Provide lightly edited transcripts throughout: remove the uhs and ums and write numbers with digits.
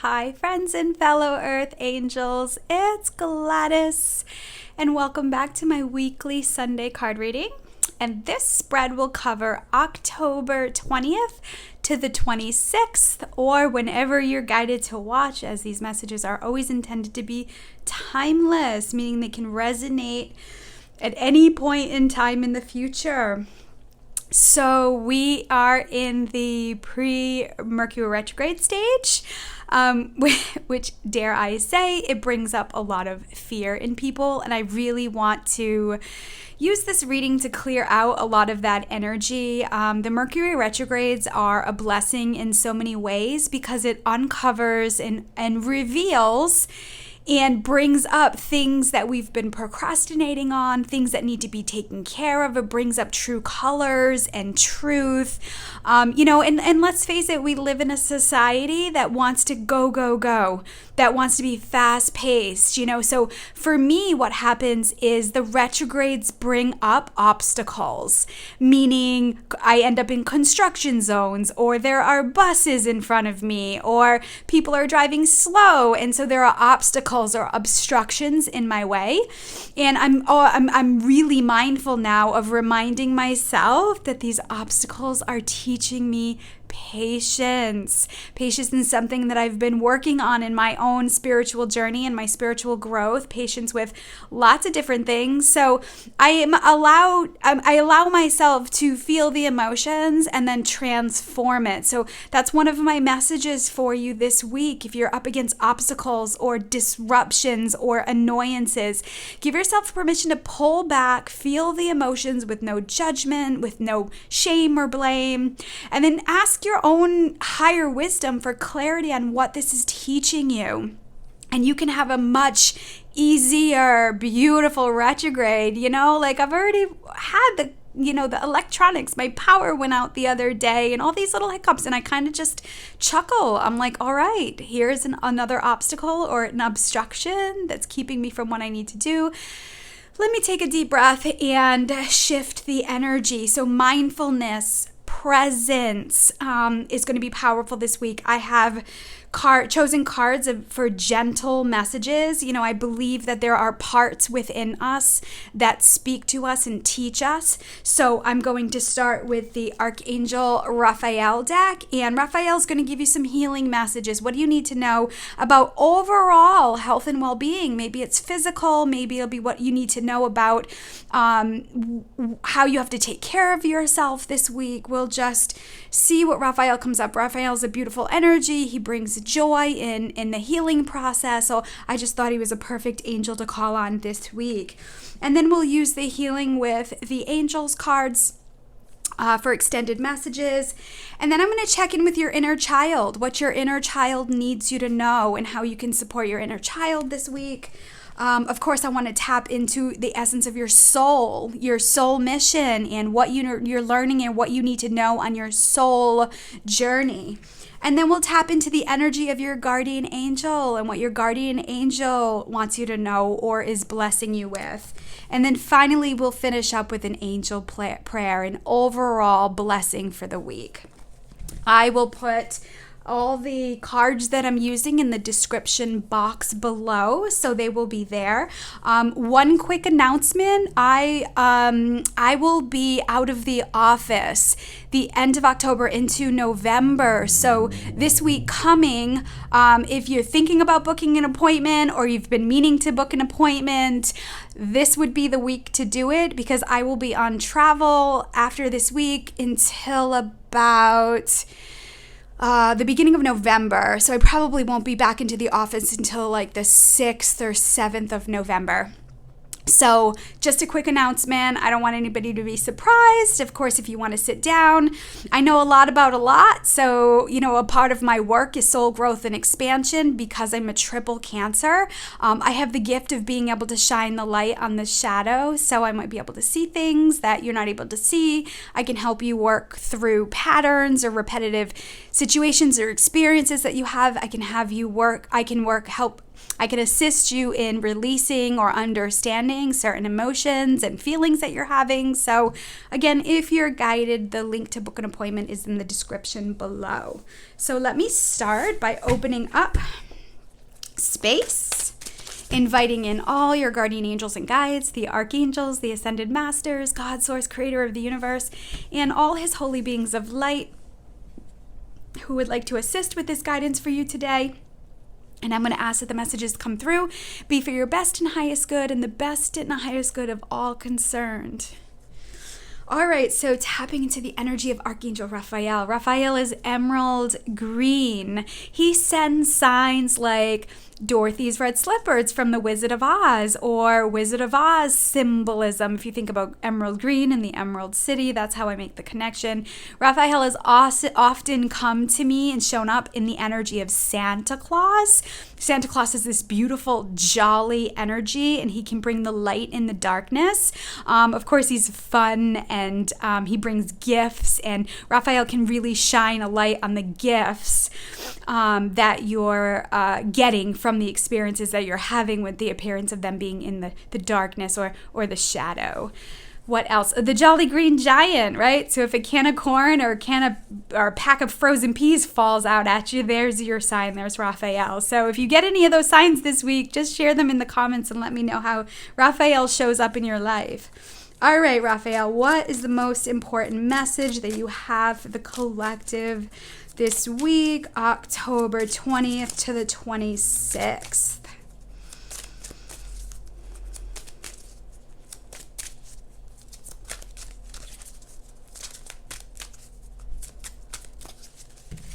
Hi, friends and fellow Earth Angels. It's Gladys, and welcome back to my weekly Sunday card reading. And this spread will cover October 20th to the 26th, or whenever you're guided to watch, as these messages are always intended to be timeless, meaning they can resonate at any point in time in the future. So we are in the pre-Mercury retrograde stage, which, dare I say, it brings up a lot of fear in people. And I really want to use this reading to clear out a lot of that energy. The Mercury retrogrades are a blessing in so many ways because it uncovers and reveals and brings up things that we've been procrastinating on, things that need to be taken care of. It brings up true colors and truth. And let's face it, we live in a society that wants to go, that wants to be fast-paced, So for me, what happens is the retrogrades bring up obstacles, meaning I end up in construction zones, or there are buses in front of me, or people are driving slow, and so there are obstacles or obstructions in my way. And I'm really mindful now of reminding myself that these obstacles are teaching me patience. Patience is something that I've been working on in my own spiritual journey and my spiritual growth. Patience with lots of different things. So I allow myself to feel the emotions and then transform it. So that's one of my messages for you this week. If you're up against obstacles or disruptions or annoyances, give yourself permission to pull back, feel the emotions with no judgment, with no shame or blame, and then ask your own higher wisdom for clarity on what this is teaching you. And you can have a much easier, beautiful retrograde. I've already had the electronics, my power went out the other day and all these little hiccups, and I kind of just chuckle. I'm like, all right, here's another obstacle or an obstruction that's keeping me from what I need to do. Let me take a deep breath and shift the energy. So mindfulness, presence is going to be powerful this week. I have chosen cards for gentle messages. I believe that there are parts within us that speak to us and teach us. So I'm going to start with the Archangel Raphael deck, and Raphael's going to give you some healing messages. What do you need to know about overall health and well-being? Maybe it's physical, maybe it'll be what you need to know about how you have to take care of yourself this week. We'll just see what Raphael comes up. Raphael's a beautiful energy. He brings joy in the healing process. So I just thought he was a perfect angel to call on this week. And then we'll use the healing with the angels cards for extended messages. And then I'm going to check in with your inner child, what your inner child needs you to know and how you can support your inner child this week. Of course, I want to tap into the essence of your soul mission, and what you're learning and what you need to know on your soul journey. And then we'll tap into the energy of your guardian angel and what your guardian angel wants you to know or is blessing you with. And then finally, we'll finish up with an angel prayer, an overall blessing for the week. I will put all the cards that I'm using in the description box below, so they will be there. One quick announcement, I will be out of the office the end of October into November. So this week coming, if you're thinking about booking an appointment or you've been meaning to book an appointment, this would be the week to do it, because I will be on travel after this week until about the beginning of November. So I probably won't be back into the office until like the 6th or 7th of November. So just a quick announcement. I don't want anybody to be surprised. Of course, if you want to sit down, I know a lot about a lot. So, a part of my work is soul growth and expansion because I'm a triple Cancer. I have the gift of being able to shine the light on the shadow. So I might be able to see things that you're not able to see. I can help you work through patterns or repetitive situations or experiences that you have. I can help I can assist you in releasing or understanding certain emotions and feelings that you're having. So again, if you're guided, the link to book an appointment is in the description below. So let me start by opening up space, inviting in all your guardian angels and guides, the archangels, the ascended masters, God, source, creator of the universe, and all his holy beings of light who would like to assist with this guidance for you today. And I'm going to ask that the messages come through be for your best and highest good and the best and highest good of all concerned. All right, so tapping into the energy of Archangel Raphael. Raphael is emerald green. He sends signs like Dorothy's red slippers from the Wizard of Oz, or Wizard of Oz symbolism. If you think about emerald green and the Emerald City, that's how I make the connection. Raphael has often come to me and shown up in the energy of Santa Claus. Santa Claus is this beautiful, jolly energy, and he can bring the light in the darkness. Of course, he's fun, and he brings gifts, and Raphael can really shine a light on the gifts that you're getting from the experiences that you're having with the appearance of them being in the darkness or the shadow. What else? The Jolly Green Giant, right? So if a can of corn or a pack of frozen peas falls out at you, there's your sign. There's Raphael. So if you get any of those signs this week, just share them in the comments and let me know how Raphael shows up in your life. All right, Raphael, what is the most important message that you have for the collective this week, October 20th to the 26th?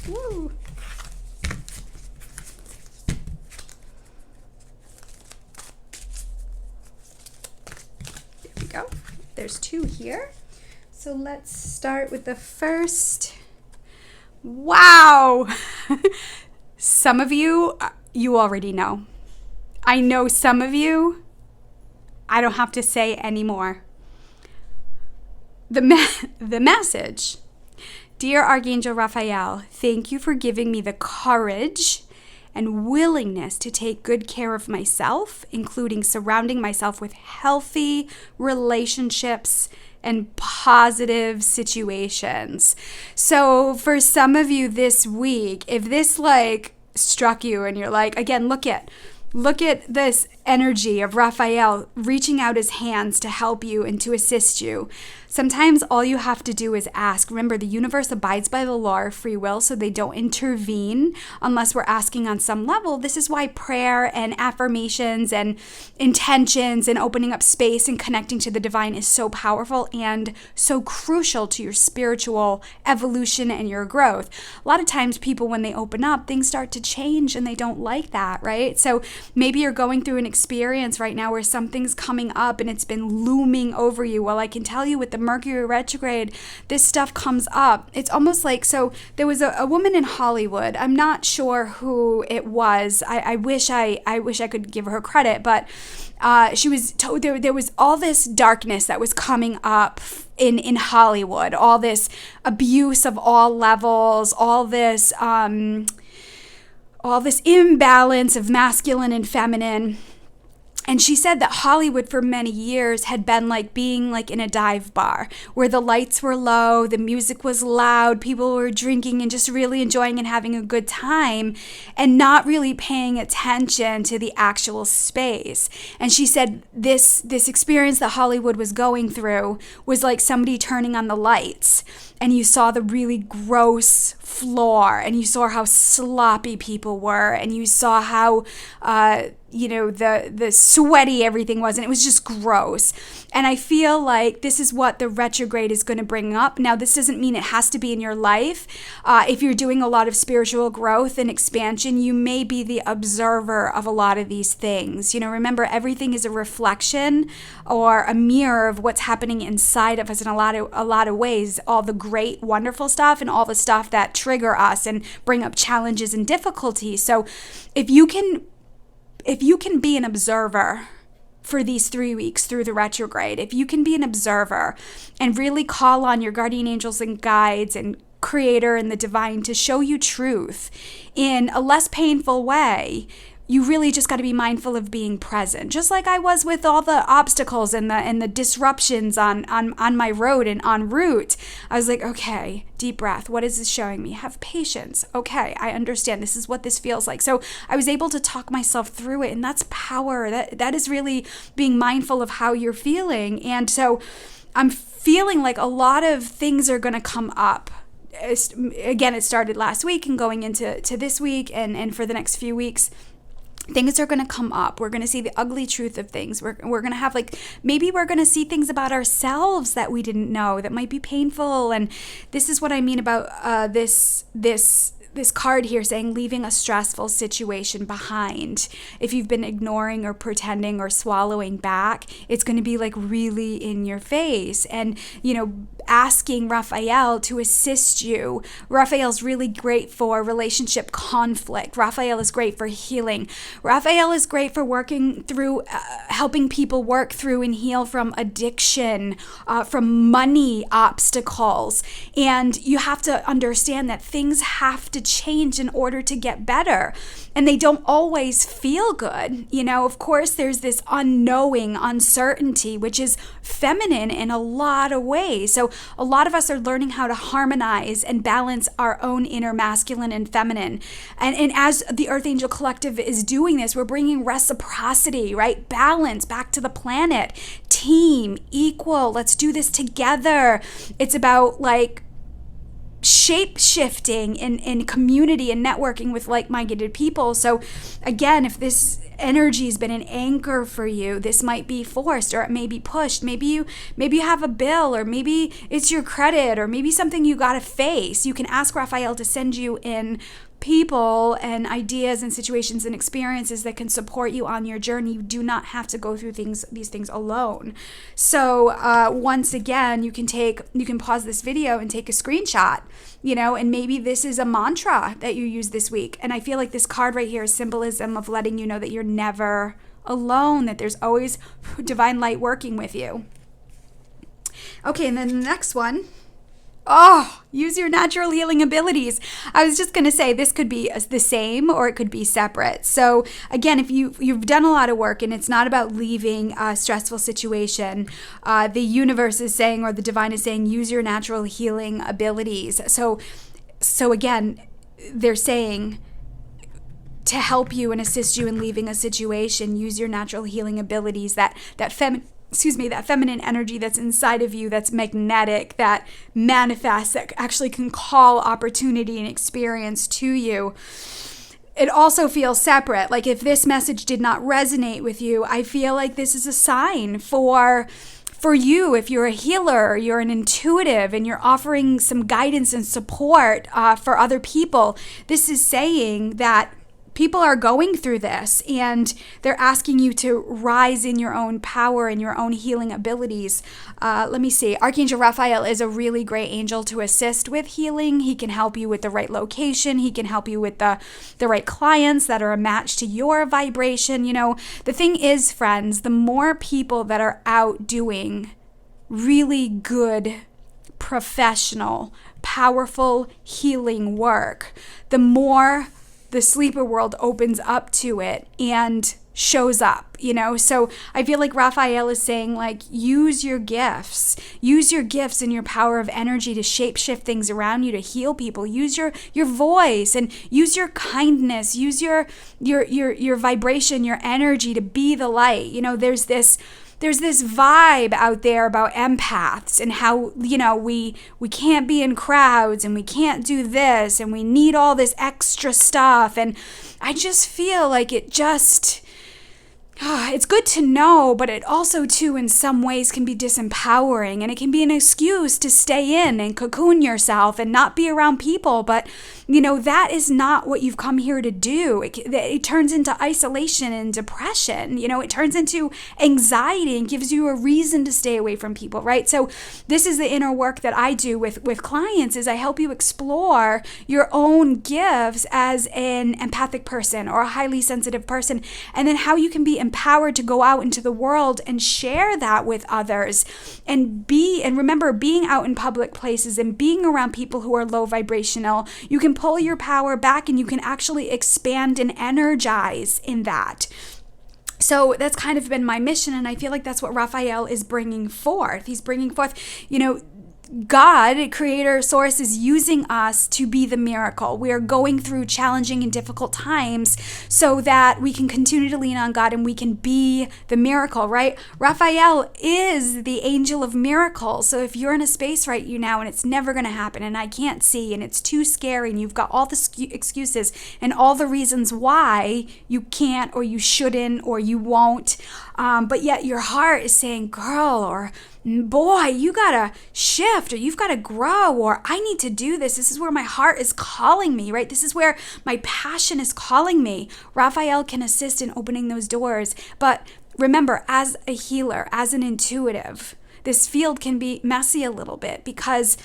Woo. There we go. There's two here. So let's start with the first. Wow. Some of you already know. I know some of you, I don't have to say anymore. The message. Dear Archangel Raphael, thank you for giving me the courage and willingness to take good care of myself, including surrounding myself with healthy relationships and positive situations. So for some of you this week, if this struck you and you're like, again, look at this energy of Raphael reaching out his hands to help you and to assist you. Sometimes all you have to do is ask. Remember, the universe abides by the law of free will, so they don't intervene unless we're asking on some level. This is why prayer and affirmations and intentions and opening up space and connecting to the divine is so powerful and so crucial to your spiritual evolution and your growth. A lot of times people, when they open up, things start to change and they don't like that, right? So maybe you're going through an experience right now where something's coming up and it's been looming over you. Well, I can tell you with the Mercury retrograde, this stuff comes up. It's almost like, so there was a woman in Hollywood. I'm not sure who it was. I wish I could give her credit, but she was told there was all this darkness that was coming up in Hollywood, all this abuse of all levels, all this imbalance of masculine and feminine. And she said that Hollywood for many years had been like being like in a dive bar where the lights were low, the music was loud, people were drinking and just really enjoying and having a good time and not really paying attention to the actual space. And she said this experience that Hollywood was going through was like somebody turning on the lights and you saw the really gross floor and you saw how sloppy people were and you saw how the sweaty everything was, and it was just gross. And I feel like this is what the retrograde is going to bring up. Now, this doesn't mean it has to be in your life. If you're doing a lot of spiritual growth and expansion, you may be the observer of a lot of these things. Remember, everything is a reflection or a mirror of what's happening inside of us in a lot of ways. All the great, wonderful stuff and all the stuff that trigger us and bring up challenges and difficulties. So if you can be an observer for these 3 weeks through the retrograde, if you can be an observer and really call on your guardian angels and guides and creator and the divine to show you truth in a less painful way, you really just got to be mindful of being present. Just like I was with all the obstacles and the disruptions on my road and en route. I was like, okay, deep breath. What is this showing me? Have patience. Okay, I understand. This is what this feels like. So I was able to talk myself through it, and that's power. That is really being mindful of how you're feeling. And so I'm feeling like a lot of things are going to come up. Again, it started last week and going into this week and for the next few weeks. Things are going to come up. We're going to see the ugly truth of things. We're going to have maybe we're going to see things about ourselves that we didn't know that might be painful. And this is what I mean about this card here saying leaving a stressful situation behind. If you've been ignoring or pretending or swallowing back, it's going to be really in your face. And, asking Raphael to assist you. Raphael's really great for relationship conflict. Raphael is great for healing. Raphael is great for working through, helping people work through and heal from addiction, from money obstacles. And you have to understand that things have to change in order to get better. And they don't always feel good. Of course, there's this unknowing, uncertainty, which is feminine in a lot of ways. So a lot of us are learning how to harmonize and balance our own inner masculine and feminine. And as the Earth Angel Collective is doing this, we're bringing reciprocity, right? Balance back to the planet. Team, equal, let's do this together. It's about shape shifting in community and networking with like-minded people. So again, if this energy has been an anchor for you, this might be forced or it may be pushed. Maybe you have a bill, or maybe it's your credit, or maybe something you got to face. You can ask Raphael to send you in people and ideas and situations and experiences that can support you on your journey. You do not have to go through these things alone. So once again, you can pause this video and take a screenshot, and maybe this is a mantra that you use this week. And I feel like this card right here is symbolism of letting you know that you're never alone, that there's always divine light working with you. Okay, and then the next one. Use your natural healing abilities. I was just going to say this could be the same or it could be separate. So again, if you've done a lot of work and it's not about leaving a stressful situation, the universe is saying, or the divine is saying, use your natural healing abilities. So again, they're saying to help you and assist you in leaving a situation, use your natural healing abilities, that feminine energy that's inside of you, that's magnetic, that manifests, that actually can call opportunity and experience to you. It also feels separate. Like if this message did not resonate with you, I feel like this is a sign for you. If you're a healer, you're an intuitive, and you're offering some guidance and support for other people, this is saying that people are going through this and they're asking you to rise in your own power and your own healing abilities. Let me see. Archangel Raphael is a really great angel to assist with healing. He can help you with the right location. He can help you with the right clients that are a match to your vibration. The thing is, friends, the more people that are out doing really good, professional, powerful healing work, the more the sleeper world opens up to it and shows up, So I feel like Raphael is saying, use your gifts and your power of energy to shape shift things around you, to heal people. Use your voice and use your kindness, use your vibration, your energy to be the light. There's this vibe out there about empaths and how, we can't be in crowds and we can't do this and we need all this extra stuff. And I just feel like it's good to know, but it also too in some ways can be disempowering, and it can be an excuse to stay in and cocoon yourself and not be around people. But that is not what you've come here to do. It turns into isolation and depression. It turns into anxiety and gives you a reason to stay away from people, right? So this is the inner work that I do with clients, is I help you explore your own gifts as an empathic person or a highly sensitive person, and then how you can be empowered to go out into the world and share that with others and remember, being out in public places and being around people who are low vibrational, you can pull your power back and you can actually expand and energize in that. So that's kind of been my mission, and I feel like that's what Raphael is bringing forth. He's bringing forth, God, creator, source, is using us to be the miracle. We are going through challenging and difficult times so that we can continue to lean on God and we can be the miracle, right? Raphael is the angel of miracles. So if you're in a space right now and it's never going to happen and I can't see and it's too scary and you've got all the excuses and all the reasons why you can't or you shouldn't or you won't, but yet your heart is saying, girl or boy, you gotta shift or you've gotta grow or I need to do this. This is where my heart is calling me, right? This is where my passion is calling me. Raphael can assist in opening those doors. But remember, as a healer, as an intuitive, this field can be messy a little bit because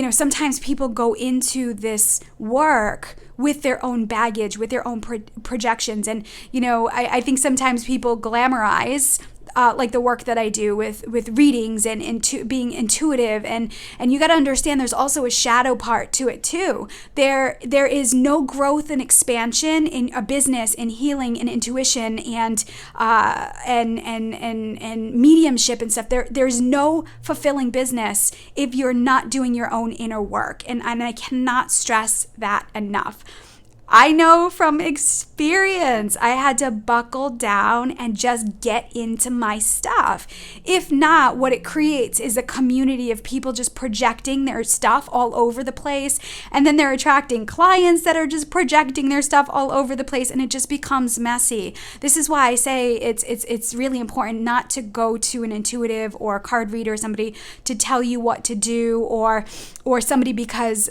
sometimes people go into this work with their own baggage, with their own projections. And, I think sometimes people glamorize like the work that I do with readings and being intuitive. And you got to understand there's also a shadow part to it too. There is no growth and expansion in a business, in healing and intuition and mediumship and stuff. There's no fulfilling business if you're not doing your own inner work. And I cannot stress that enough. I know from experience, I had to buckle down and just get into my stuff. If not, what it creates is a community of people just projecting their stuff all over the place. And then they're attracting clients that are just projecting their stuff all over the place. And it just becomes messy. This is why I say it's really important not to go to an intuitive or a card reader or somebody to tell you what to do or somebody because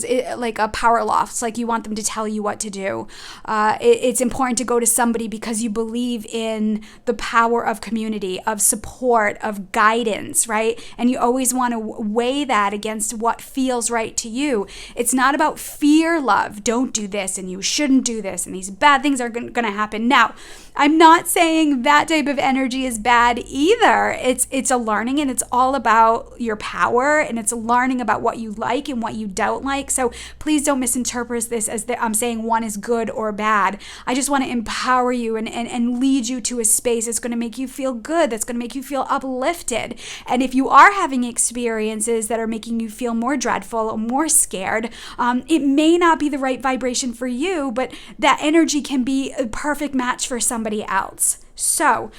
it, like a power loft, like you want them to tell you what to do. It's important to go to somebody because you believe in the power of community, of support, of guidance, right? And you always want to weigh that against what feels right to you. It's not about fear, love. Don't do this and you shouldn't do this and these bad things are going to happen. Now, I'm not saying that type of energy is bad either. It's a learning and it's all about your power and it's a learning about what you like and what you don't like. So please don't misinterpret this as I'm saying one is good or bad. I just want to empower you and lead you to a space that's going to make you feel good, that's going to make you feel uplifted. And if you are having experiences that are making you feel more dreadful or more scared, it may not be the right vibration for you, but that energy can be a perfect match for somebody else. So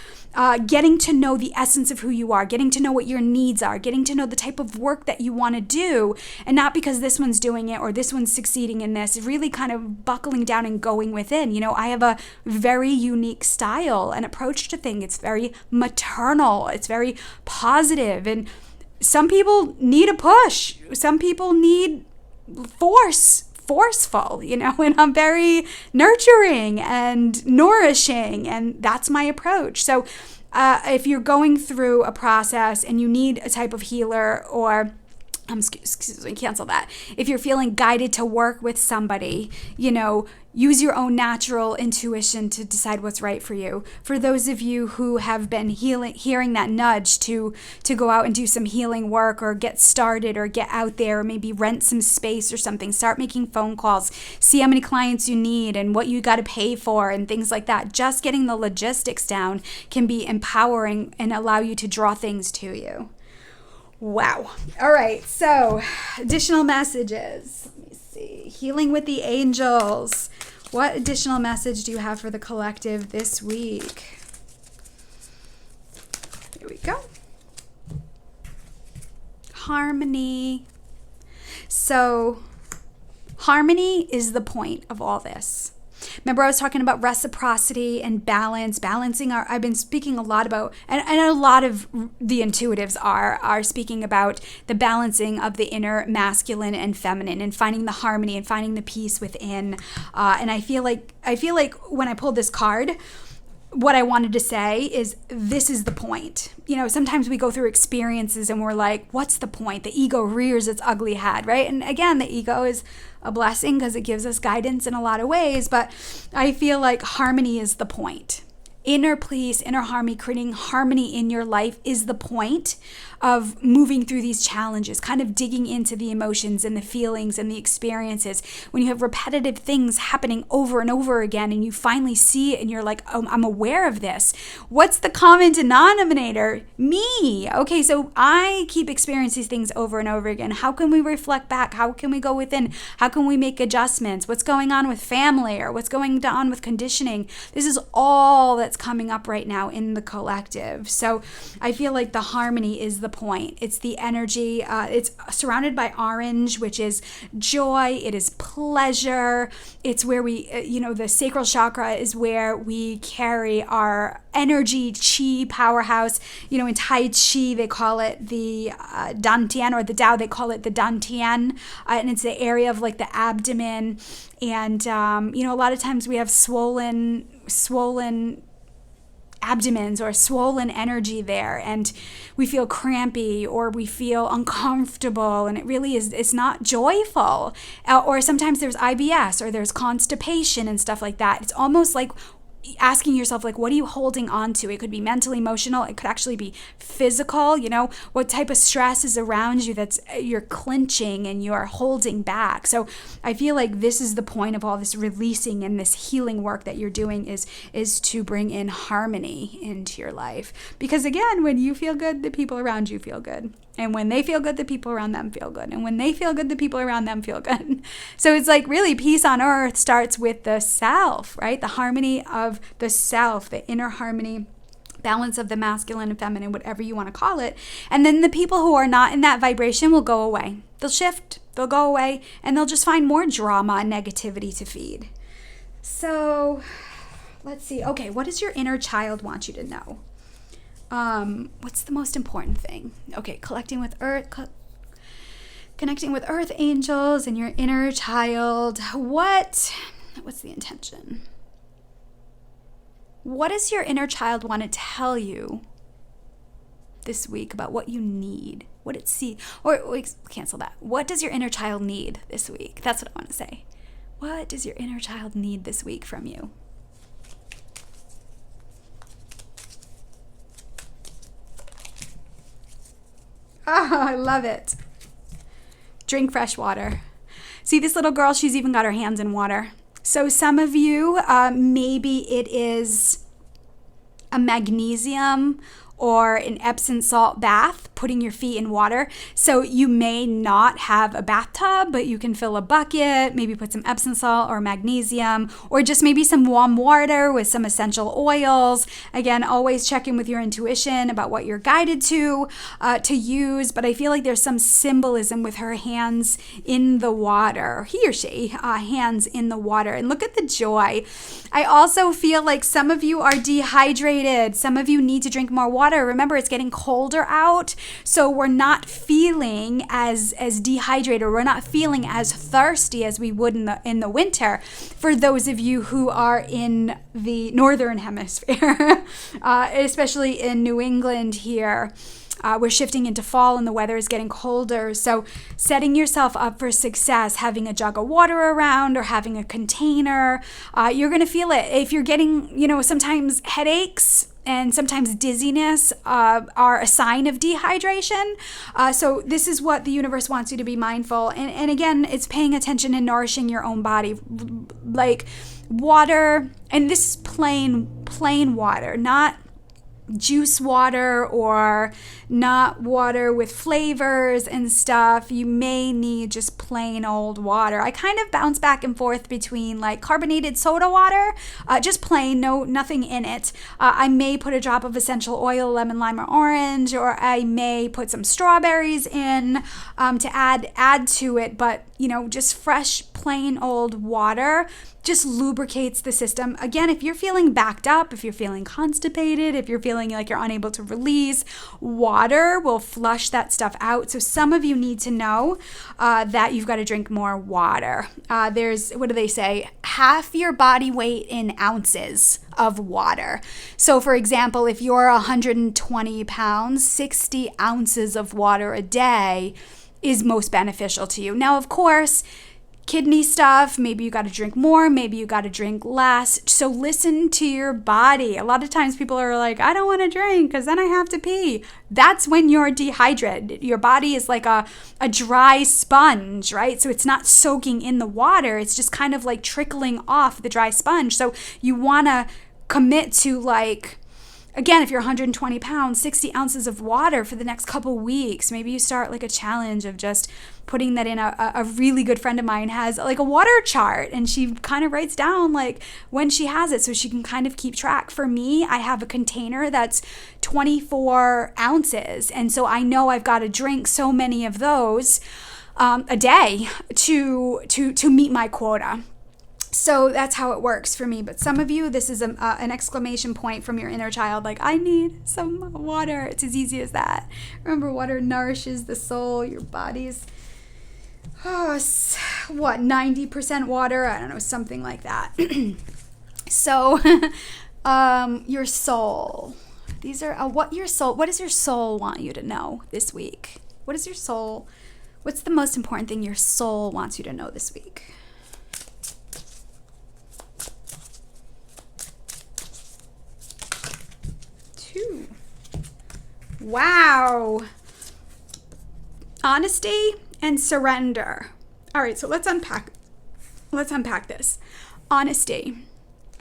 getting to know the essence of who you are, getting to know what your needs are, getting to know the type of work that you want to do, and not because this one's doing it or this one's succeeding in this, really kind of buckling down and going within. I have a very unique style and approach to things. It's very maternal. It's very positive. And some people need a push. Some people need forceful, and I'm very nurturing and nourishing, and that's my approach. So if you're going through a process and you need a type of healer or excuse me, cancel that. If you're feeling guided to work with somebody, use your own natural intuition to decide what's right for you. For those of you who have been hearing that nudge to go out and do some healing work or get started or get out there or maybe rent some space or something, start making phone calls, see how many clients you need and what you got to pay for and things like that. Just getting the logistics down can be empowering and allow you to draw things to you. Wow. All right. So additional messages. Let me see. Healing with the angels. What additional message do you have for the collective this week? Here we go. Harmony. So harmony is the point of all this. Remember I was talking about reciprocity and balancing I've been speaking a lot about, and a lot of the intuitives are speaking about the balancing of the inner masculine and feminine and finding the harmony and finding the peace within. And I feel like when I pulled this card, what I wanted to say is this is the point. Sometimes we go through experiences and we're like, what's the point? The ego rears its ugly head, right? And again, the ego is a blessing because it gives us guidance in a lot of ways, but I feel like harmony is the point. Inner peace, inner harmony, creating harmony in your life is the point of moving through these challenges, kind of digging into the emotions and the feelings and the experiences. When you have repetitive things happening over and over again and you finally see it and you're like, oh, I'm aware of this. What's the common denominator? Me. Okay, so I keep experiencing these things over and over again. How can we reflect back? How can we go within? How can we make adjustments? What's going on with family or what's going on with conditioning? This is all that's coming up right now in the collective. So I feel like the harmony is the point. It's the energy. It's surrounded by orange, which is joy. It is pleasure. It's where we, the sacral chakra is where we carry our energy, chi powerhouse. In Tai Chi, they call it the Dantian, or the Tao, they call it the Dantian. And it's the area of like the abdomen. And, a lot of times we have swollen abdomens or swollen energy there, and we feel crampy or we feel uncomfortable, and it really is, it's not joyful. Or sometimes there's IBS or there's constipation and stuff like that. It's almost like asking yourself, like, what are you holding on to? It could be mental, emotional. It could actually be physical. What type of stress is around you that's you're clenching and you're holding back. So I feel like this is the point of all this releasing and this healing work that you're doing is to bring in harmony into your life. Because again, when you feel good, the people around you feel good. And when they feel good, the people around them feel good. And when they feel good, the people around them feel good. So it's like really peace on earth starts with the self, right? The harmony of the self, the inner harmony, balance of the masculine and feminine, whatever you want to call it. And then the people who are not in that vibration will go away. They'll shift, they'll go away, and they'll just find more drama and negativity to feed. So let's see. Okay, what does your inner child want you to know? What's the most important thing? Okay, connecting with earth angels and your inner child. What's the intention? What does your inner child want to tell you this week about what you need? What it sees? Or wait, cancel that. What does your inner child need this week? That's what I want to say. What does your inner child need this week from you? Oh, I love it. Drink fresh water. See this little girl, she's even got her hands in water. So some of you, maybe it is a magnesium or an Epsom salt bath, putting your feet in water. So you may not have a bathtub, but you can fill a bucket, maybe put some Epsom salt or magnesium, or just maybe some warm water with some essential oils. Again, always check in with your intuition about what you're guided to use. But I feel like there's some symbolism with her hands in the water, he or she, hands in the water. And look at the joy. I also feel like some of you are dehydrated. Some of you need to drink more water. Remember, it's getting colder out, so we're not feeling as dehydrated. We're not feeling as thirsty as we would in the winter. For those of you who are in the northern hemisphere, especially in New England here, we're shifting into fall and the weather is getting colder. So setting yourself up for success, having a jug of water around or having a container, you're going to feel it. If you're getting, sometimes headaches and sometimes dizziness are a sign of dehydration. So this is what the universe wants you to be mindful. And again, it's paying attention and nourishing your own body. Like water, and this is plain water, not juice water or not water with flavors and stuff. You may need just plain old water. I kind of bounce back and forth between like carbonated soda water, just plain, nothing in it. I may put a drop of essential oil, lemon, lime, or orange, or I may put some strawberries in to add to it. But just fresh, plain old water just lubricates the system. Again, if you're feeling backed up, if you're feeling constipated, if you're feeling like you're unable to release, water will flush that stuff out. So some of you need to know that you've got to drink more water. There's, what do they say? Half your body weight in ounces of water. So for example, if you're 120 pounds, 60 ounces of water a day is most beneficial to you. Now, of course, kidney stuff, maybe you got to drink more, maybe you got to drink less. So listen to your body. A lot of times people are like, I don't want to drink because then I have to pee. That's when you're dehydrated. Your body is like a dry sponge, right? So it's not soaking in the water. It's just kind of like trickling off the dry sponge. So you want to commit to like, again, if you're 120 pounds, 60 ounces of water for the next couple weeks. Maybe you start like a challenge of just putting that in. A really good friend of mine has like a water chart, and she kind of writes down like when she has it so she can kind of keep track. For me, I have a container that's 24 ounces. And so I know I've got to drink so many of those a day to meet my quota. So that's how it works for me. But some of you, this is an exclamation point from your inner child, like, I need some water. It's as easy as that. Remember, water nourishes the soul. Your body's, 90% water? I don't know, something like that. So, your soul. These are, what does your soul want you to know this week? What's the most important thing your soul wants you to know this week? Wow. Honesty and surrender. All right, so let's unpack this. Honesty.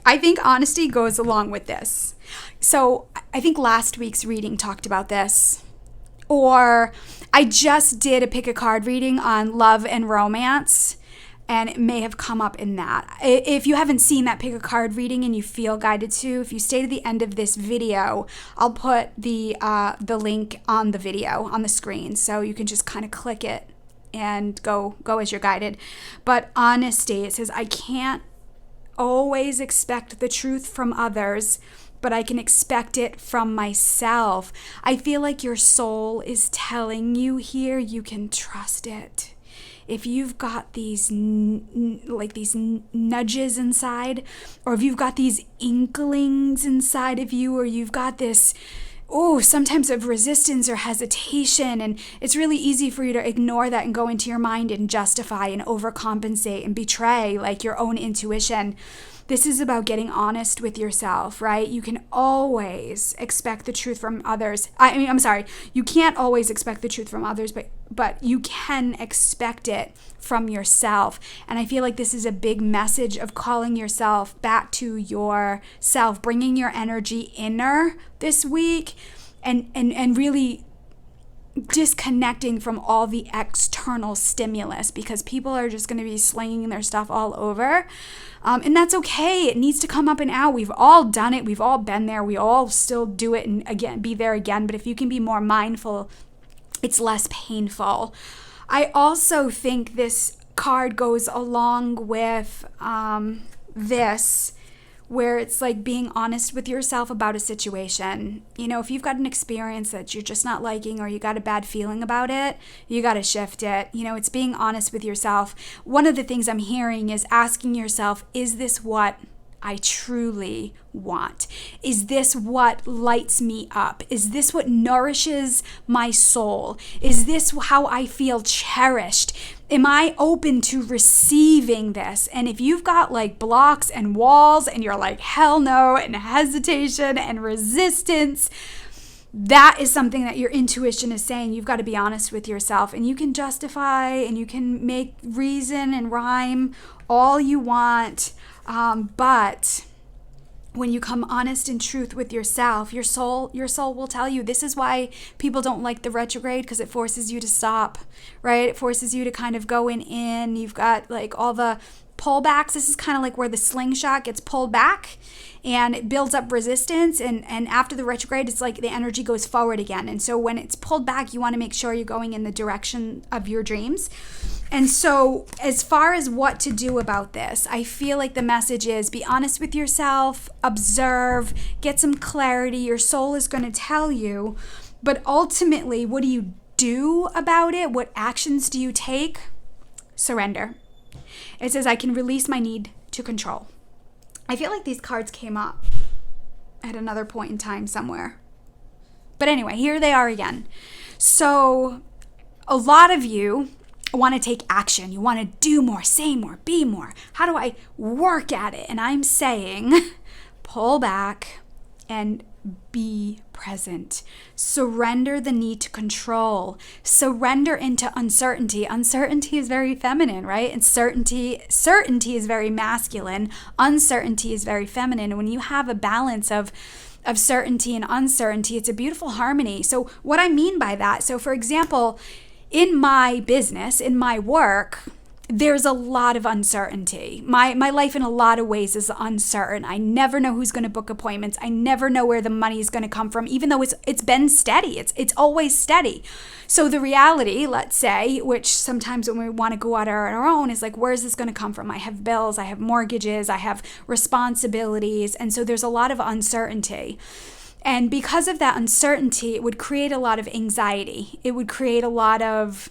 I think honesty goes along with this. So I think last week's reading talked about this. Or I just did a pick a card reading on love and romance, and it may have come up in that. If you haven't seen that pick a card reading and you feel guided to, if you stay to the end of this video, I'll put the link on the video on the screen, so you can just kind of click it and go as you're guided. But honesty, it says, I can't always expect the truth from others, but I can expect it from myself. I feel like your soul is telling you here you can trust it. If you've got these nudges inside, or if you've got these inklings inside of you, or you've got this, sometimes of resistance or hesitation, and it's really easy for you to ignore that and go into your mind and justify and overcompensate and betray like your own intuition. This is about getting honest with yourself, right? You can always expect the truth from others. You can't always expect the truth from others, but you can expect it from yourself. And I feel like this is a big message of calling yourself back to yourself, bringing your energy inner this week, and really disconnecting from all the external stimulus, because people are just going to be slinging their stuff all over. And that's okay. It needs to come up and out. We've all done it. We've all been there. We all still do it and again, be there again. But if you can be more mindful, it's less painful. I also think this card goes along with this, where it's like being honest with yourself about a situation. You know, if you've got an experience that you're just not liking, or you got a bad feeling about it, you got to shift it. You know, it's being honest with yourself. One of the things I'm hearing is asking yourself, is this what I truly want? Is this what lights me up? Is this what nourishes my soul? Is this how I feel cherished? Am I open to receiving this? And if you've got like blocks and walls and you're like, hell no, and hesitation and resistance, that is something that your intuition is saying. You've got to be honest with yourself, and you can justify and you can make reason and rhyme all you want. But when you come honest and truth with yourself, your soul will tell you. This is why people don't like the retrograde, because it forces you to stop, right? It forces you to kind of go in. You've got like all the pullbacks. This is kind of like where the slingshot gets pulled back and it builds up resistance. And after the retrograde, it's like the energy goes forward again. And so when it's pulled back, you want to make sure you're going in the direction of your dreams. And so as far as what to do about this, I feel like the message is be honest with yourself, observe, get some clarity. Your soul is going to tell you. But ultimately, what do you do about it? What actions do you take? Surrender. It says, I can release my need to control. I feel like these cards came up at another point in time somewhere. But anyway, here they are again. So a lot of you want to take action. You want to do more, say more, be more. How do I work at it? And I'm saying, pull back and be present. Surrender the need to control. Surrender into uncertainty. Uncertainty is very feminine, right? And certainty is very masculine. Uncertainty is very feminine. And when you have a balance of certainty and uncertainty, it's a beautiful harmony. So what I mean by that, so for example, in my business, in my work, there's a lot of uncertainty. My life in a lot of ways is uncertain. I never know who's going to book appointments. I never know where the money is going to come from, even though it's been steady. It's always steady. So the reality, let's say, which sometimes when we want to go out on our own, is like, where's this going to come from? I have bills, I have mortgages, I have responsibilities. And so there's a lot of uncertainty. And because of that uncertainty, it would create a lot of anxiety. It would create a lot of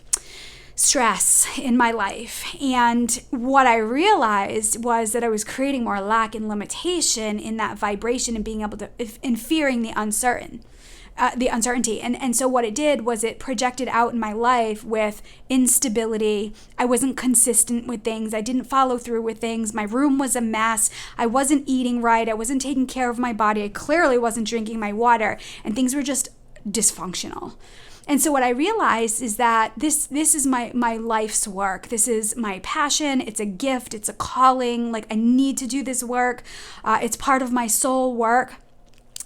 stress in my life. And what I realized was that I was creating more lack and limitation in that vibration and being able to, in fearing the uncertainty. And so what it did was it projected out in my life with instability. I wasn't consistent with things. I didn't follow through with things. My room was a mess. I wasn't eating right. I wasn't taking care of my body. I clearly wasn't drinking my water, and things were just dysfunctional. And so what I realized is that this is my life's work. This is my passion. It's a gift. It's a calling. Like, I need to do this work. It's part of my soul work.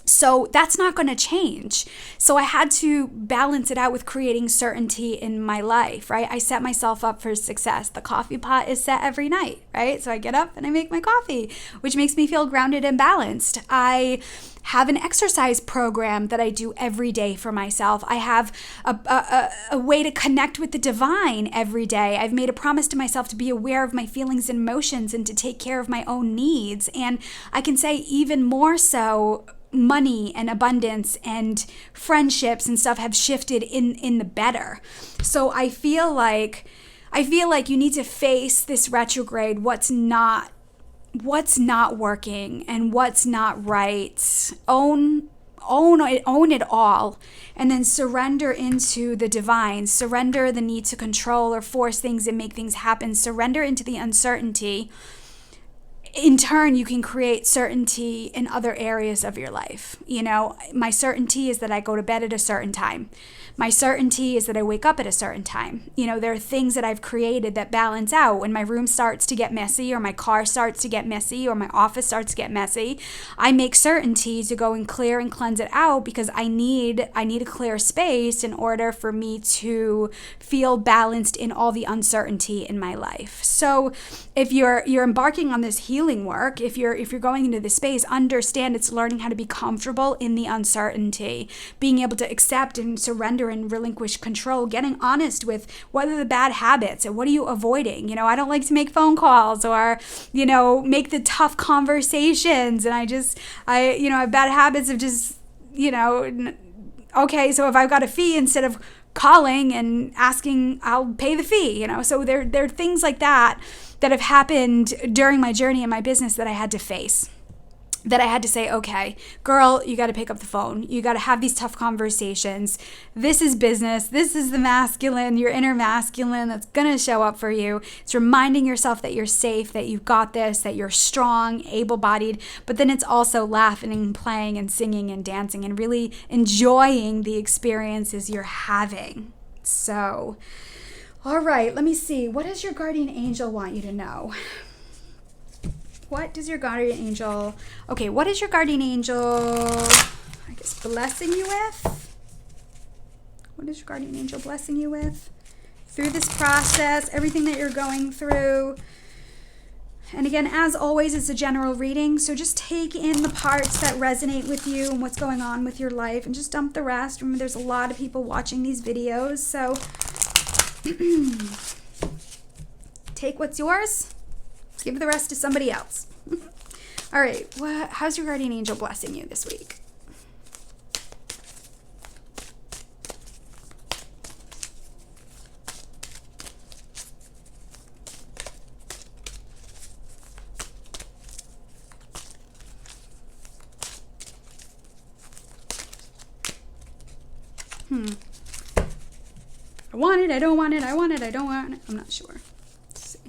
So that's not going to change. So I had to balance it out with creating certainty in my life, right? I set myself up for success. The coffee pot is set every night, right? So I get up and I make my coffee, which makes me feel grounded and balanced. I have an exercise program that I do every day for myself. I have a way to connect with the divine every day. I've made a promise to myself to be aware of my feelings and emotions and to take care of my own needs. And I can say even more so, money and abundance and friendships and stuff have shifted in the better. So I feel like you need to face this retrograde, what's not working and what's not right. Own it all, and then surrender into the divine. Surrender the need to control or force things and make things happen. Surrender into the uncertainty. In turn, you can create certainty in other areas of your life. You know, my certainty is that I go to bed at a certain time. My certainty is that I wake up at a certain time. You know, there are things that I've created that balance out. When my room starts to get messy, or my car starts to get messy, or my office starts to get messy, I make certainty to go and clear and cleanse it out, because I need a clear space in order for me to feel balanced in all the uncertainty in my life. So if you're embarking on this healing work, if you're going into this space, understand it's learning how to be comfortable in the uncertainty, being able to accept and surrender and relinquish control, getting honest with what are the bad habits and what are you avoiding. You know, I don't like to make phone calls or, you know, make the tough conversations, and I have bad habits of just, you know, okay, so if I've got a fee, instead of calling and asking, I'll pay the fee, you know. So there are things like that have happened during my journey in my business that I had to face, that I had to say, okay, girl, you got to pick up the phone. You got to have these tough conversations. This is business. This is the masculine, your inner masculine that's going to show up for you. It's reminding yourself that you're safe, that you've got this, that you're strong, able-bodied, but then it's also laughing and playing and singing and dancing and really enjoying the experiences you're having. So, all right, let me see. What does your guardian angel want you to know? What is your guardian angel I guess blessing you with? What is your guardian angel blessing you with through this process, everything that you're going through? And again, as always, it's a general reading, so just take in the parts that resonate with you and what's going on with your life and just dump the rest. Remember, there's a lot of people watching these videos, so take what's yours, give the rest to somebody else. All right, how's your guardian angel blessing you this week? I want it, I don't want it, I want it, I don't want it. I'm not sure. Let's see.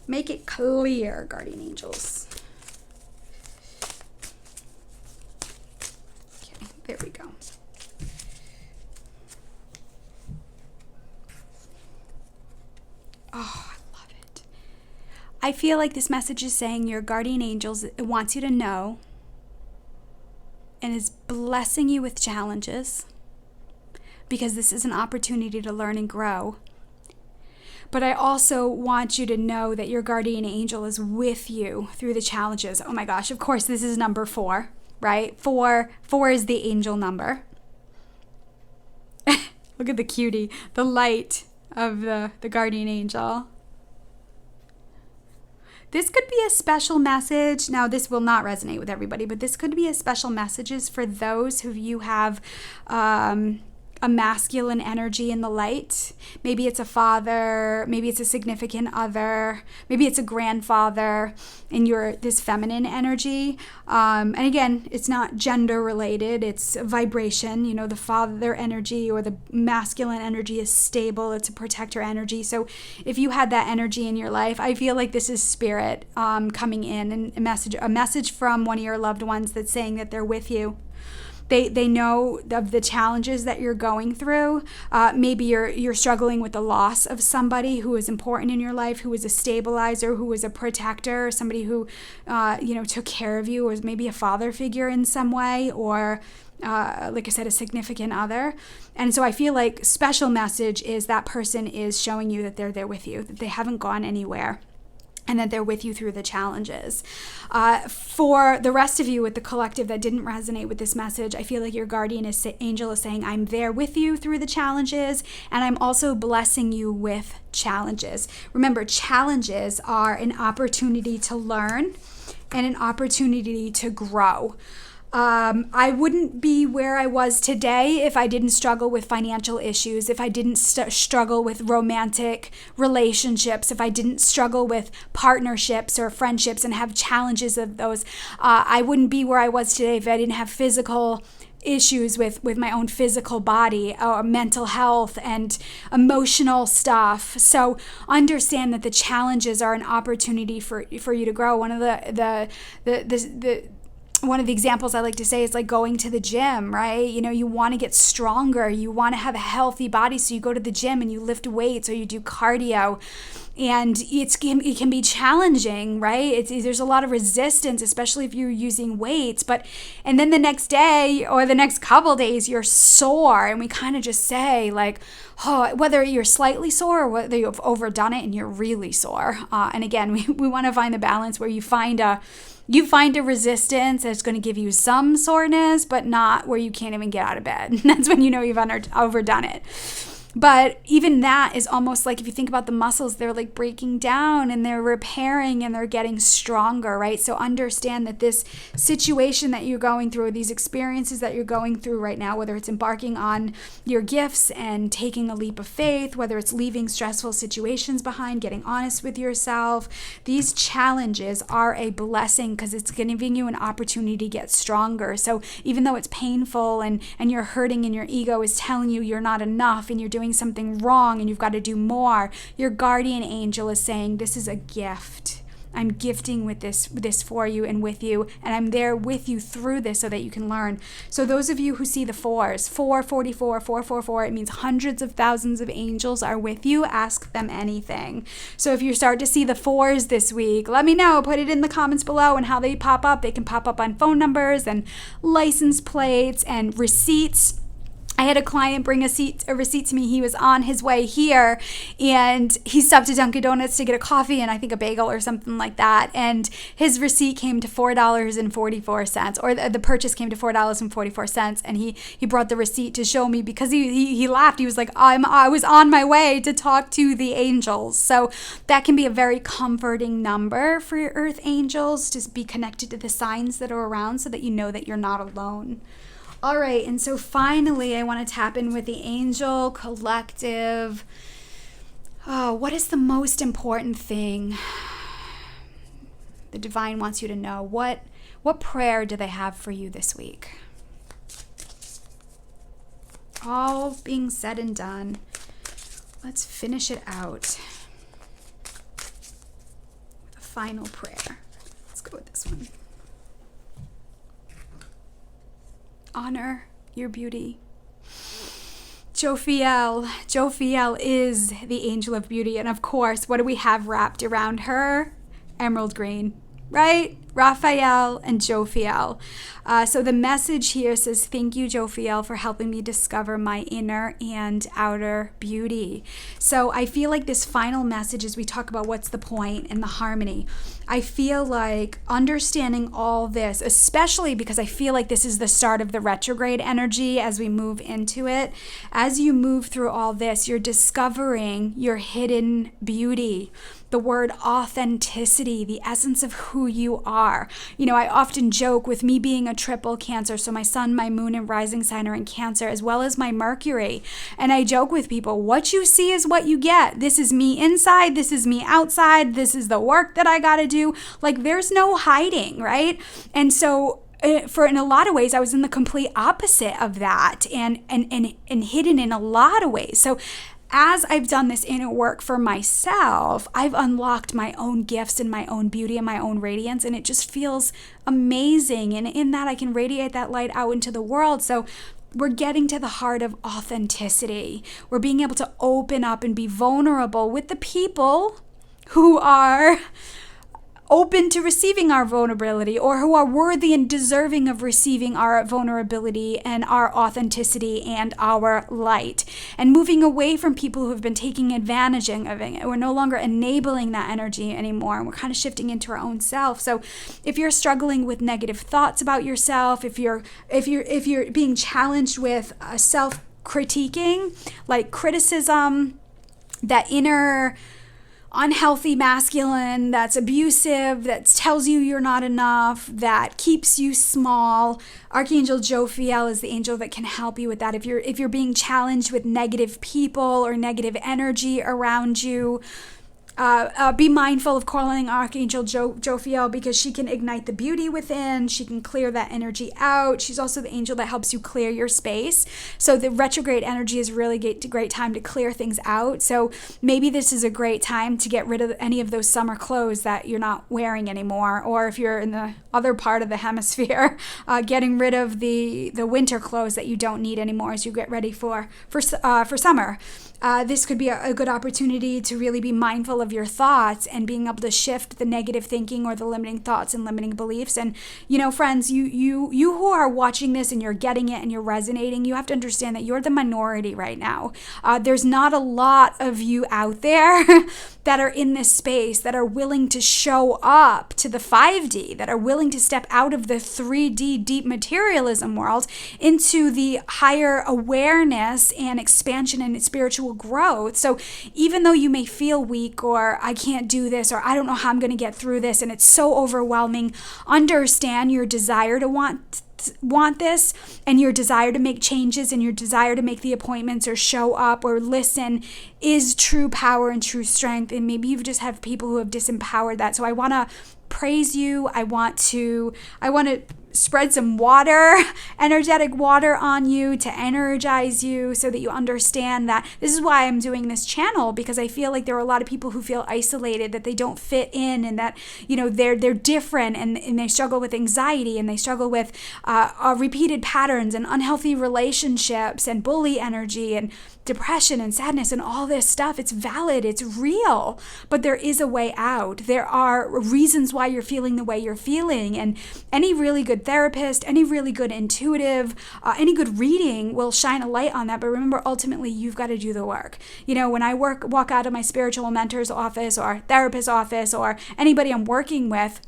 Make it clear, guardian angels. Okay, there we go. Oh, I love it. I feel like this message is saying your guardian angels wants you to know and is blessing you with challenges, because this is an opportunity to learn and grow. But I also want you to know that your guardian angel is with you through the challenges. Oh my gosh, of course, this is number 4, right? 4 is the angel number. Look at the cutie, the light of the guardian angel. This could be a special message. Now, this will not resonate with everybody, but this could be a special message for those who you have a masculine energy in the light. Maybe it's a father, maybe it's a significant other, maybe it's a grandfather, and you're this feminine energy. And again, it's not gender related, it's vibration. You know, the father energy or the masculine energy is stable, it's a protector energy. So if you had that energy in your life, I feel like this is spirit coming in, and a message from one of your loved ones that's saying that they're with you. They know of the challenges that you're going through. Maybe you're struggling with the loss of somebody who is important in your life, who was a stabilizer, who was a protector, somebody who took care of you, or maybe a father figure in some way, or like I said, a significant other. And so I feel like special message is that person is showing you that they're there with you, that they haven't gone anywhere, and that they're with you through the challenges. For the rest of you with the collective that didn't resonate with this message, I feel like your guardian angel is saying, I'm there with you through the challenges, and I'm also blessing you with challenges. Remember, challenges are an opportunity to learn and an opportunity to grow. I wouldn't be where I was today if I didn't struggle with financial issues, if I didn't struggle with romantic relationships, if I didn't struggle with partnerships or friendships and have challenges of those. I wouldn't be where I was today if I didn't have physical issues with my own physical body, or mental health and emotional stuff. So understand that the challenges are an opportunity for you to grow. One of one of the examples I like to say is like going to the gym, right? You know, you want to get stronger. You want to have a healthy body. So you go to the gym and you lift weights or you do cardio. And it can be challenging, right? There's a lot of resistance, especially if you're using weights. And then the next day or the next couple days, you're sore. And we kind of just say like, oh, whether you're slightly sore or whether you've overdone it and you're really sore. And again, we want to find the balance where you find a resistance that's going to give you some soreness, but not where you can't even get out of bed. That's when you know you've overdone it. But even that is almost like, if you think about the muscles, they're like breaking down and they're repairing and they're getting stronger, right? So understand that this situation that you're going through, or these experiences that you're going through right now, whether it's embarking on your gifts and taking a leap of faith, whether it's leaving stressful situations behind, getting honest with yourself, these challenges are a blessing because it's giving you an opportunity to get stronger. So even though it's painful and you're hurting and your ego is telling you you're not enough and you're doing something wrong and you've got to do more, your guardian angel is saying, this is a gift. I'm gifting with this for you and with you, and I'm there with you through this so that you can learn. So those of you who see the 4s, 444, 444, it means hundreds of thousands of angels are with you. Ask them anything. So if you start to see the 4s this week, let me know. Put it in the comments below and how they pop up. They can pop up on phone numbers and license plates and receipts. I had a client bring a receipt to me. He was on his way here and he stopped at Dunkin' Donuts to get a coffee and I think a bagel or something like that. And his receipt came to $4.44, or the purchase came to $4.44. And he brought the receipt to show me because he laughed. He was like, I was on my way to talk to the angels. So that can be a very comforting number for your earth angels. Just be connected to the signs that are around so that you know that you're not alone. All right, and so finally, I want to tap in with the angel collective. What is the most important thing the divine wants you to know? What prayer do they have for you this week? All being said and done, let's finish it out with a final prayer. Let's go with this one. Honor your beauty. Jophiel is the angel of beauty. And of course, what do we have wrapped around her? Emerald green, right? Raphael and Jophiel. So the message here says, thank you, Jophiel, for helping me discover my inner and outer beauty. So I feel like this final message, as we talk about what's the point and the harmony, I feel like understanding all this, especially because I feel like this is the start of the retrograde energy as we move into it. As you move through all this, you're discovering your hidden beauty. The word authenticity, the essence of who you are. You know, I often joke with me being a triple Cancer, so my sun, my moon, and rising sign are in Cancer, as well as my Mercury. And I joke with people, what you see is what you get. This is me inside, this is me outside, this is the work that I gotta do. Like, there's no hiding, right? And so in a lot of ways, I was in the complete opposite of that and hidden in a lot of ways. So as I've done this inner work for myself, I've unlocked my own gifts and my own beauty and my own radiance, and it just feels amazing. And in that, I can radiate that light out into the world. So we're getting to the heart of authenticity. We're being able to open up and be vulnerable with the people who are open to receiving our vulnerability, or who are worthy and deserving of receiving our vulnerability and our authenticity and our light, and moving away from people who have been taking advantage of it. We're no longer enabling that energy anymore, and we're kind of shifting into our own self. So if you're struggling with negative thoughts about yourself, if you're being challenged with self-critiquing, like criticism, that inner unhealthy masculine that's abusive, that tells you you're not enough, that keeps you small, Archangel Jophiel is the angel that can help you with that. If you're being challenged with negative people or negative energy around you, be mindful of calling Archangel Jophiel, because she can ignite the beauty within. She can clear that energy out. She's also the angel that helps you clear your space. So the retrograde energy is really a great time to clear things out. So maybe this is a great time to get rid of any of those summer clothes that you're not wearing anymore. Or if you're in the other part of the hemisphere, getting rid of the winter clothes that you don't need anymore as you get ready for summer. This could be a good opportunity to really be mindful of your thoughts and being able to shift the negative thinking or the limiting thoughts and limiting beliefs. And, you know, friends, you who are watching this and you're getting it and you're resonating, you have to understand that you're the minority right now. There's not a lot of you out there that are in this space, that are willing to show up to the 5D, that are willing to step out of the 3D deep materialism world into the higher awareness and expansion and spiritual growth. So even though you may feel weak, or I can't do this, or I don't know how I'm going to get through this, and it's so overwhelming, understand your desire to want this, and your desire to make changes, and your desire to make the appointments or show up or listen is true power and true strength. And maybe you just have people who have disempowered that. So I want to praise you. I want to spread some water, energetic water on you to energize you, so that you understand that this is why I'm doing this channel, because I feel like there are a lot of people who feel isolated, that they don't fit in, and that, you know, they're different, and they struggle with anxiety, and they struggle with repeated patterns and unhealthy relationships and bully energy and depression and sadness and all this stuff. It's valid, it's real, but there is a way out. There are reasons why you're feeling the way you're feeling, and any really good good therapist, any really good intuitive, any good reading will shine a light on that. But remember, ultimately, you've got to do the work. When I walk out of my spiritual mentor's office or therapist's office or anybody I'm working with,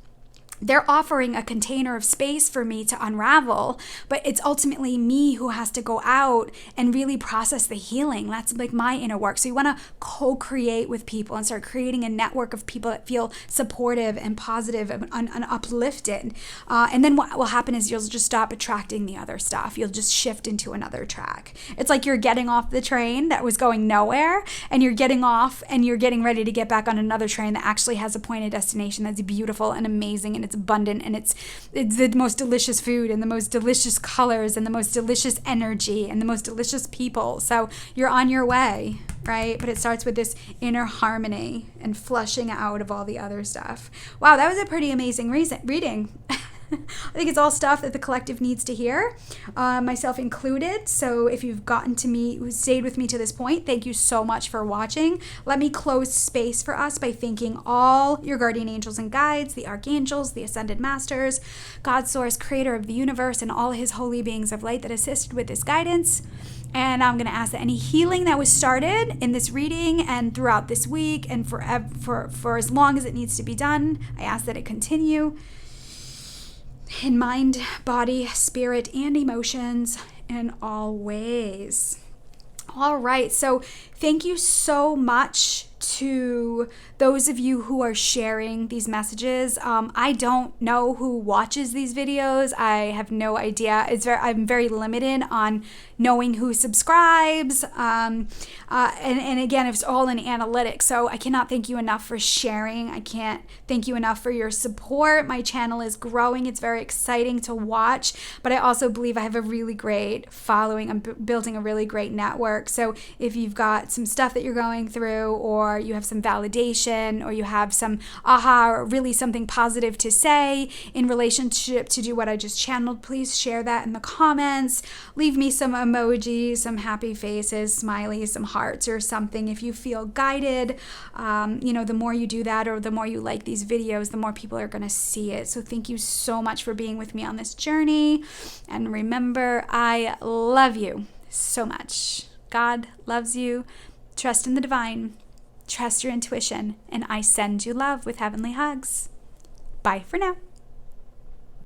they're offering a container of space for me to unravel, but it's ultimately me who has to go out and really process the healing. That's like my inner work. So you want to co-create with people and start creating a network of people that feel supportive and positive and uplifted. And then what will happen is you'll just stop attracting the other stuff. You'll just shift into another track. It's like you're getting off the train that was going nowhere, and you're getting off and you're getting ready to get back on another train that actually has a point of destination that's beautiful and amazing, and it's abundant, and it's the most delicious food and the most delicious colors and the most delicious energy and the most delicious people. So you're on your way, right? But it starts with this inner harmony and flushing out of all the other stuff. Wow, that was a pretty amazing reading. I think it's all stuff that the collective needs to hear, myself included. So if you've stayed with me to this point, thank you so much for watching. Let me close space for us by thanking all your guardian angels and guides, the archangels, the ascended masters, God source, creator of the universe, and all his holy beings of light that assisted with this guidance. And I'm going to ask that any healing that was started in this reading and throughout this week and for as long as it needs to be done, I ask that it continue in mind, body, spirit, and emotions in all ways. All right, so thank you so much to those of you who are sharing these messages. I don't know who watches these videos. I have no idea. I'm very limited on knowing who subscribes. And again, it's all in analytics. So I cannot thank you enough for sharing. I can't thank you enough for your support. My channel is growing. It's very exciting to watch, but I also believe I have a really great following. I'm building a really great network. So if you've got some stuff that you're going through, or you have some validation, or you have some aha, or really something positive to say in relationship to do what I just channeled, please share that in the comments. Leave me some emojis, some happy faces, smileys, some hearts or something if you feel guided. The more you do that, or the more you like these videos, the more people are going to see it. So thank you so much for being with me on this journey. And remember, I love you so much. God loves you. Trust in the divine. Trust your intuition, and I send you love with heavenly hugs. Bye for now.